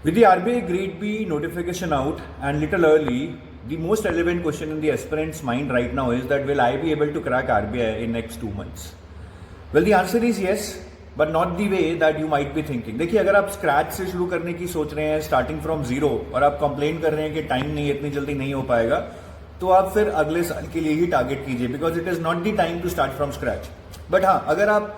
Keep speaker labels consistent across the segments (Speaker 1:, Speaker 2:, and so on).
Speaker 1: With the RBI Grade B notification out and little early, the most relevant question in the aspirant's mind right now is that will I be able to crack RBI in next 2 months? Well, the answer is yes, but not the way that you might be thinking. देखिए, अगर आप scratch से शुरू करने की सोच रहे हैं स्टार्टिंग फ्रॉम जीरो और आप कंप्लेन कर रहे हैं कि टाइम नहीं है, इतनी जल्दी नहीं हो पाएगा, तो आप फिर अगले साल के लिए ही टारगेट कीजिए because it is not the time to start from scratch. But हाँ, अगर आप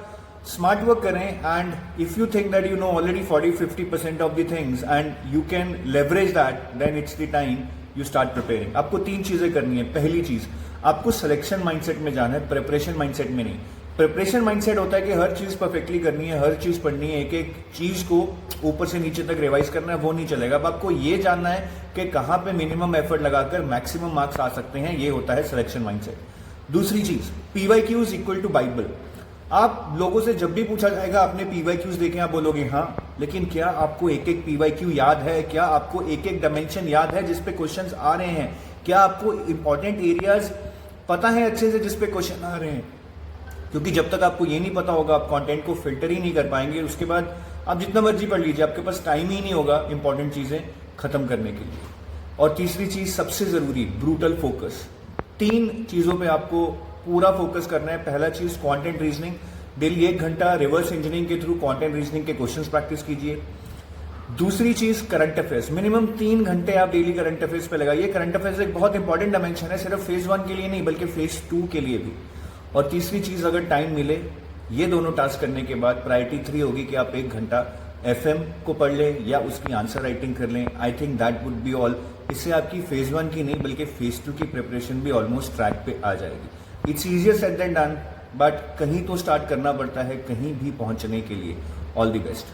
Speaker 1: स्मार्ट वर्क करें and if you think that you know already 40-50% of the things and you can leverage that, then it's the time you start preparing. आपको 3 चीजें करनी है. पहली चीज, आपको सिलेक्शन माइंडसेट में जाना है, प्रिपरेशन माइंडसेट में नहीं. प्रिपरेशन माइंडसेट होता है कि हर चीज परफेक्टली करनी है, हर चीज पढ़नी है, एक एक चीज को ऊपर से नीचे तक रिवाइज करना है, वो नहीं चलेगा. अब आपको ये जानना है कि कहां पे मिनिमम एफर्ट लगाकर मैक्सिमम मार्क्स आ सकते हैं, ये होता है सिलेक्शन माइंडसेट. दूसरी चीज, पीवाईक्यूज इक्वल टू बाइबल. आप लोगों से जब भी पूछा जाएगा आपने पीवाईक्यूज देखे, आप बोलोगे हाँ, लेकिन क्या आपको एक एक पीवाईक्यू याद है? क्या आपको एक एक डायमेंशन याद है जिसपे क्वेश्चंस आ रहे हैं? क्या आपको इंपॉर्टेंट एरियाज पता है अच्छे से जिसपे क्वेश्चन आ रहे हैं? क्योंकि जब तक आपको ये नहीं पता होगा आप कंटेंट को फिल्टर ही नहीं कर पाएंगे. उसके बाद आप जितना मर्जी पढ़ लीजिए, आपके पास टाइम ही नहीं होगा इंपॉर्टेंट चीजें खत्म करने के लिए. और तीसरी चीज सबसे जरूरी, ब्रूटल फोकस. 3 चीजों पे आपको पूरा फोकस करना है. पहला चीज कंटेंट रीजनिंग. डेली 1 घंटा रिवर्स इंजीनियरिंग के थ्रू कंटेंट रीजनिंग के क्वेश्चंस प्रैक्टिस कीजिए. दूसरी चीज करंट अफेयर्स. मिनिमम 3 घंटे आप डेली करंट अफेयर्स पे लगाइए. करंट अफेयर्स एक बहुत इंपॉर्टेंट डायमेंशन है, सिर्फ फेज 1 के लिए नहीं बल्कि फेज 2 के लिए भी. और तीसरी चीज, अगर टाइम मिले, ये दोनों टास्क करने के बाद प्रायोरिटी 3 होगी कि आप 1 घंटा एफएम को पढ़ लें या उसकी आंसर राइटिंग कर लें. I think that would be all. इससे आपकी फेज 1 की नहीं बल्कि फेज 2 की प्रिपरेशन भी ऑलमोस्ट ट्रैक पे आ जाएगी. It's easier said than done, but कहीं तो स्टार्ट करना पड़ता है कहीं भी पहुंचने के लिए. All the best.